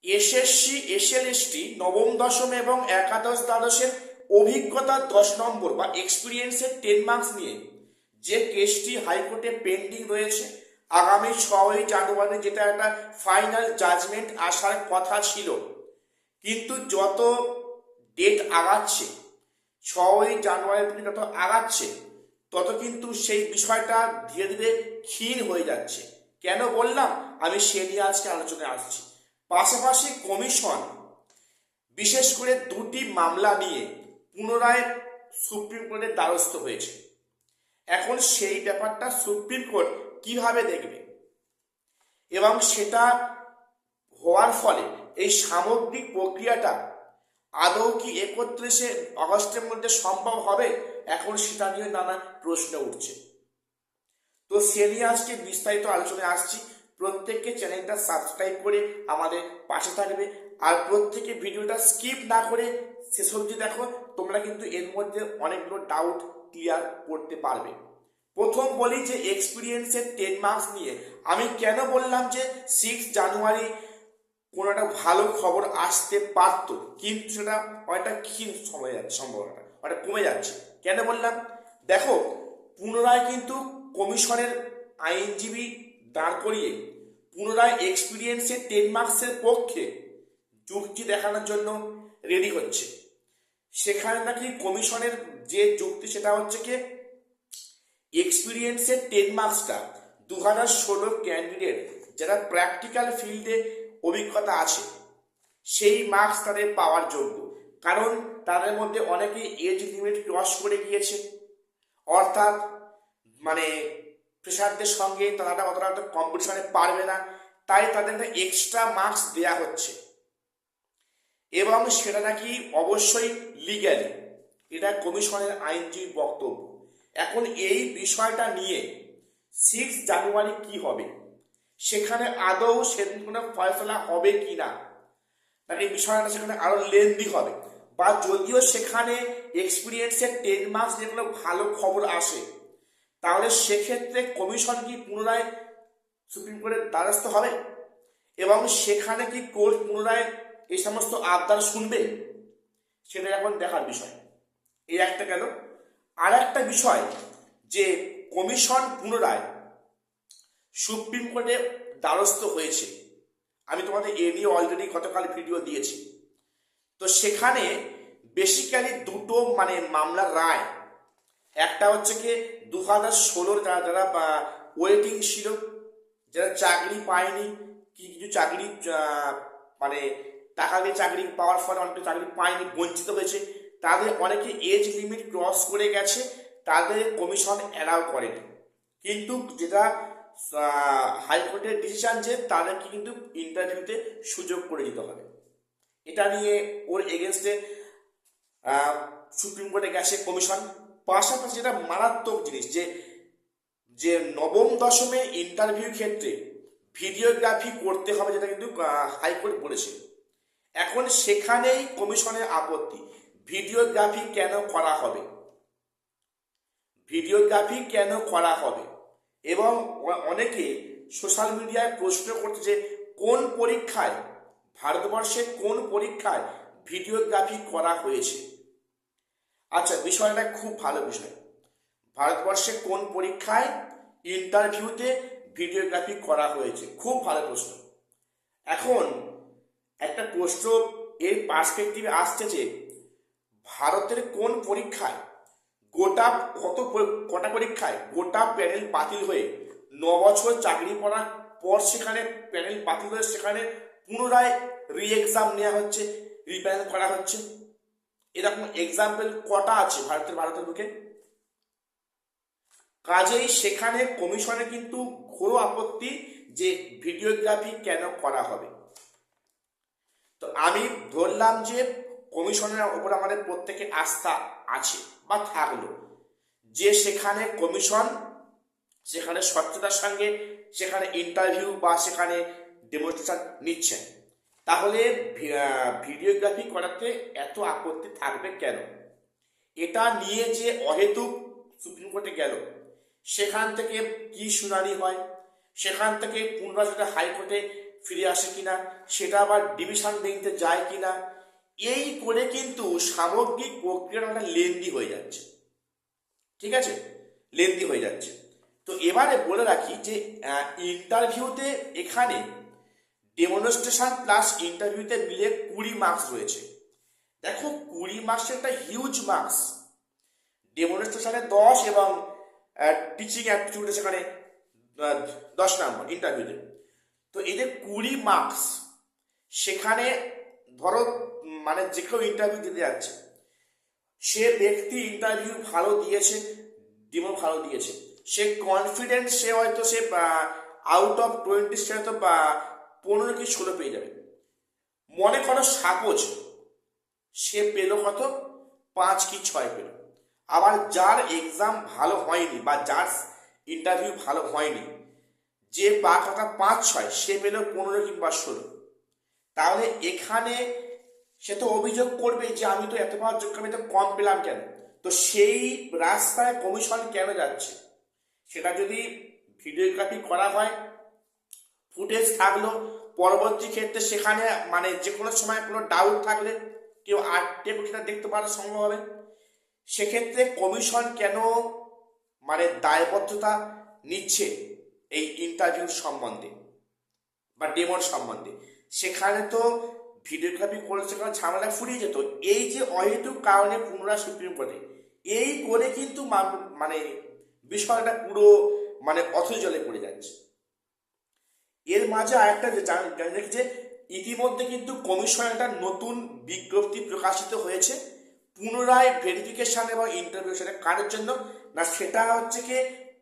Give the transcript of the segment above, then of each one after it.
SSC SLST নবম দশম এবং একাদশ দ্বাদশের অভিজ্ঞতা 10 নম্বর বা এক্সপিরিয়েন্সের 10 মার্কস নিয়ে যে কেসটি হাইকোর্টে পেন্ডিং রয়েছে, আগামী 6ই জানুয়ারি যেটা একটা ফাইনাল জাজমেন্ট আসার কথা ছিল, কিন্তু যত ডেট আগাচ্ছে 6ই জানুয়ারি যত আগাচ্ছে তত কিন্তু সেই বিষয়টা ধীরে ধীরে ক্ষীণ হয়ে যাচ্ছে। কেন বললাম, আমি সে নিয়ে আজকে আলোচনায় আসছি। পাশাপাশি কমিশন বিশেষ করে দুটি মামলা নিয়ে পুনরায় সুপ্রিম কোর্টের দ্বারস্থ হয়েছে। এখন সেই ব্যাপারটা সুপ্রিম কোর্ট কিভাবে দেখবে এবং সেটা হওয়ার ফলে এই সামগ্রিক প্রক্রিয়াটা আদৌ কি 31শে আগস্টের মধ্যে সম্ভব হবে, এখন সেটা নিয়ে নানা প্রশ্ন উঠছে। তো সে নিয়ে আজকে বিস্তারিত আলোচনায় আসছি। প্রত্যেককে চ্যানেলটা সাবস্ক্রাইব করে আমাদের পাশে থাকবে, আর প্রত্যেকে ভিডিওটা স্কিপ না করে শেষ অবধি দেখো, তোমরা কিন্তু এর মধ্যে অনেকগুলো ডাউট ক্লিয়ার করতে পারবে। প্রথম বলি যে এক্সপিরিয়েন্সের 10 মার্কস নিয়ে আমি কেন বললাম যে 6 জানুয়ারি কোনো একটা ভালো খবর আসতে পারতো, কিন্তু সেটা অনেকটা ক্ষীণ সময় যাচ্ছে, সম্ভাবনাটা অনেকটা কমে যাচ্ছে। কেন বললাম, দেখো, পুনরায় কিন্তু কমিশনের আইনজীবী দাঁড় করিয়ে পুনরায় এক্সপিরিয়েন্সের 10 মার্কসের পক্ষে যুক্তি দেখানোর জন্য রেডি হচ্ছে। সেখানে নাকি কমিশনের যে যুক্তি সেটা হচ্ছে কি, এক্সপিরিয়েন্সের 10 মার্কসটা 2016 ক্যান্ডিডেট যারা প্র্যাকটিক্যাল ফিল্ডে অভিজ্ঞতা আছে সেই মার্কস তাদের পাওয়ার যোগ্য, কারণ তাদের মধ্যে অনেকে এজ লিমিট ক্রস করে গিয়েছে, অর্থাৎ মানে ফ্রেশারদের সঙ্গে তারা অতটা কম্পিটিশনে পারবে না, তাই তাদের একটা এক্সট্রা মার্কস দেওয়া হচ্ছে এবং সেটা নাকি অবশ্যই লিগ্যালি। এটা কমিশনের আইনজীবী বক্তব্য। এখন এই বিষয়টা নিয়ে 6 জানুয়ারি কি হবে, সেখানে আদৌ সেদিন কোনো ফয়সলা হবে কি না, তাহলে এই বিষয়টা সেখানে আরো লেন্দি হবে, বা যদিও সেখানে এক্সপিরিয়েন্সের 10 মার্কস নিয়ে কোনো ভালো খবর আসে, তাহলে সেক্ষেত্রে কমিশন কি পুনরায় সুপ্রিম কোর্টের দ্বারস্থ হবে এবং সেখানে কি কোর্ট পুনরায় এই সমস্ত আবদার শুনবে, সেটা এখন দেখার বিষয়। এই একটা গেল। আর একটা বিষয় যে কমিশন পুনরায় সুপ্রিম কোর্টে দ্বারস্থ হয়েছে, আমি তোমাদের এ নিয়ে অলরেডি গতকাল ভিডিও দিয়েছি। তো সেখানে বেসিক্যালি দুটো মামলার রায়, একটা হচ্ছে কি 2016 যারা যারা ওয়েটিং ছিল, যারা চাকরি পায়নি, কিছু চাকরি মানে টাকা দিয়ে চাকরি পাওয়ার ফলে অনেকে চাকরি পায়নি, বঞ্চিত হয়েছে, তাদের অনেকে এজ লিমিট ক্রস করে গেছে, তাদের কমিশন অ্যালাউ করেনি। কিন্তু যেটা হাইকোর্টের ডিসিশন যে তাদেরকে কিন্তু ইন্টারভিউতে সুযোগ করে দিতে হবে, এটা নিয়ে ওর এগেনস্টে সুপ্রিম কোর্টে গেছে কমিশন। পাশাপাশি যেটা মারাত্মক জিনিস, যে যে নবম দশমের ইন্টারভিউ ক্ষেত্রে ভিডিওগ্রাফি করতে হবে, যেটা কিন্তু হাইকোর্ট বলেছে। এখন সেখানেই কমিশনের আপত্তি, ভিডিওগ্রাফি কেন করা হবে, ভিডিওগ্রাফি কেন করা হবে। এবং অনেকে সোশ্যাল মিডিয়ায় প্রশ্ন করছে যে কোন পরীক্ষায়, ভারতবর্ষে কোন পরীক্ষায় ভিডিওগ্রাফি করা হয়েছে। আচ্ছা, বিষয়টা খুব ভালো বিষয়, ভারতবর্ষে কোন পরীক্ষায় ইন্টারভিউতে ভিডিওগ্রাফি করা হয়েছে, খুব ভালো প্রশ্ন। এখন একটা প্রশ্ন এর পার্সপেক্টিভে আসছে যে ভারতের কোন পরীক্ষায় গোটা কটা পরীক্ষায় গোটা প্যানেল বাতিল হয়ে 9 বছর চাকরি করার পর সেখানে প্যানেল বাতিল হয়ে সেখানে পুনরায় রি এক্সাম নেওয়া হচ্ছে, রিপ্যানেল করা হচ্ছে। এরকম এক্সাম্পল কটা আছে ভারতের বুকে? কাজেই সেখানে কমিশনে কিন্তু ঘোর আপত্তি যে ভিডিওগ্রাফি কেন করা হবে। তো আমি ধরলাম যে কমিশনের ওপর আমাদের প্রত্যেকের আস্থা আছে বা থাকলো, যে সেখানে কমিশন সেখানে স্বচ্ছতার সঙ্গে সেখানে ইন্টারভিউ বা সেখানে ডেমনস্ট্রেশন নিচ্ছেন, তাহলে ভিডিওগ্রাফি করাতে এত আপত্তি থাকবে কেন? এটা নিয়ে যে অহেতুক সুপ্রিম কোর্টে গেল, সেখান থেকে কি শুনানি হয়, সেখান থেকে পুনরায় হাইকোর্টে ফিরে আসে কিনা, সেটা আবার ডিভিশন বেঞ্চে যায় কিনা, এই করে কিন্তু সামগ্রিক প্রক্রিয়াটা লেন্দি হয়ে যাচ্ছে। ঠিক আছে, লেন্দি হয়ে যাচ্ছে। তো এবারে বলে রাখি যে ইন্টারভিউতে এখানে ডেমনস্ট্রেশন প্লাস ইন্টারভিউতে মিলে 20 মার্কস রয়েছে। দেখো 20 মার্কসের একটা হিউজ মার্কস। ডেমনস্ট্রেশনে 10 এবং টিচিং অ্যাপটিটিউডে সেখানে 10 নম্বর ইন্টারভিউতে। তো এই যে 20 মার্কস, সেখানে ধরো মানে যে কেউ ইন্টারভিউ দিতে যাচ্ছে, সে ব্যক্তি ইন্টারভিউ ভালো দিয়েছে, ডেমো ভালো দিয়েছে, সে কনফিডেন্ট, সে হয়তো সে আউট অফ 20 সে হয়তো 15 কি 16 পেয়ে যাবে। মনে করো সাপোজ সে পেলো কত, 5 কি 6 পেল। আবার যার এক্সাম ভালো হয়নি বা যার ইন্টারভিউ ভালো হয়নি, যে কথা 5-6 সে পেল 15 কিংবা 16। তাহলে এখানে সে তো অভিযোগ করবে যে আমি তো এত পাওয়ার যোগ্য, আমি তো কম পেলাম কেন। তো সেই রাস্তায় কমিশন কেন যাচ্ছে, সেটা যদি ভিডিওগ্রাফি করা হয়, ফুটেজ থাকলো, পরবর্তী ক্ষেত্রে সেখানে মানে যে কোনো সময় কোনো ডাউট থাকলে কেউ আটকে সেটা দেখতে পারা সম্ভব হবে। সেক্ষেত্রে কমিশন কেন মানে দায়বদ্ধতা নিচ্ছে এই ইন্টারভিউর সম্বন্ধে বা ডেমোর সম্বন্ধে, সেখানে তো ভিডিওগ্রাফি করলে সেখানে ঝামেলা ফুরিয়ে যেত। এই যে অহেতুক কারণে পুনরায় সুপ্রিম কোর্টে, এই করে কিন্তু মানে বিষয়টা পুরো মানে অথৈ জলে পড়ে যাচ্ছে। এর মাঝে আরেকটা যে জানি রাখি যে ইতিমধ্যে কিন্তু কমিশন একটা নতুন বিজ্ঞপ্তি প্রকাশিত হয়েছে পুনরায় ভেরিফিকেশন এবং ইন্টারভিউ। সেটা কারের জন্য না, সেটা হচ্ছে কি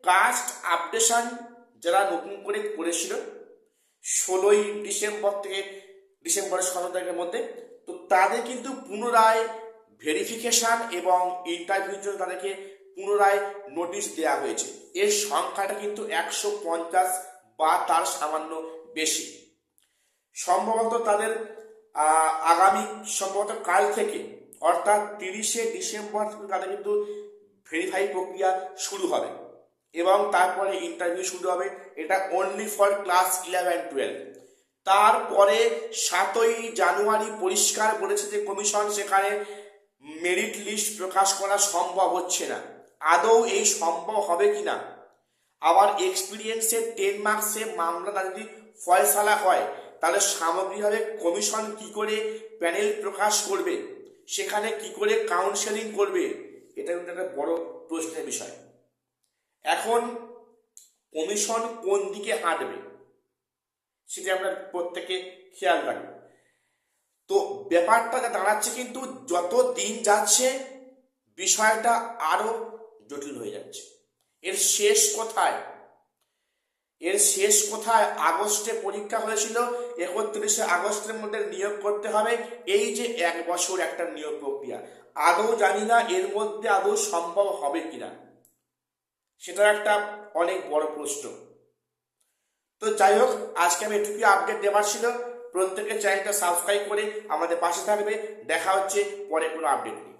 কাস্ট আপডেশন যারা নতুন করে করেছিল 16ই ডিসেম্বর থেকে ডিসেম্বরের 17 তারিখের মধ্যে, তো তাদের কিন্তু পুনরায় ভেরিফিকেশন এবং ইন্টারভিউর জন্য তাদেরকে পুনরায় নোটিশ দেওয়া হয়েছে। এর সংখ্যাটা কিন্তু 150 বা তার সামান্য বেশি। সম্ভবত তাদের আগামী সম্ভবত কাল থেকে অর্থাৎ 30শে ডিসেম্বর থেকে তাদের কিন্তু ভেরিফাই প্রক্রিয়া শুরু হবে এবং তারপরে ইন্টারভিউ শুরু হবে। এটা অনলি ফর ক্লাস 11-12। তারপরে 7ই জানুয়ারি পরিষ্কার বলেছে যে কমিশন সেখানে মেরিট লিস্ট প্রকাশ করা সম্ভব হচ্ছে না। আদৌ এই সম্ভব হবে কিনা, আবার এক্সপিরিয়েন্সের 10 মার্কসে মামলাটা যদি ফয়সালা হয়, তাহলে সামগ্রিকভাবে কমিশন কি করে প্যানেল প্রকাশ করবে, সেখানে কি করে কাউন্সেলিং করবে, এটা কিন্তু একটা বড় প্রশ্নের বিষয়। এখন কমিশন কোন দিকে হাঁটবে সেটা আমরা প্রত্যেকে খেয়াল রাখবো। তো ব্যাপারটা দাঁড়াচ্ছে কিন্তু যত দিন যাচ্ছে বিষয়টা আরো জটিল হয়ে যাচ্ছে। এর শেষ কোথায়, এর শেষ কোথায়? আগস্টে পরীক্ষা হয়েছিল, 31শে আগস্টের মধ্যে নিয়োগ করতে হবে। এই যে 1 বছর একটা নিয়োগ প্রক্রিয়া, আদৌ জানি না এর মধ্যে আদৌ সম্ভব হবে কিনা, সেটা একটা অনেক বড় প্রশ্ন। তো যাই হোক, আজকে আমি এটুকুই আপডেট দেওয়ার ছিল। প্রত্যেকের চ্যানেলটা সাবস্ক্রাইব করে আমাদের পাশে থাকবে। দেখা হচ্ছে পরে কোনো আপডেট নিয়ে।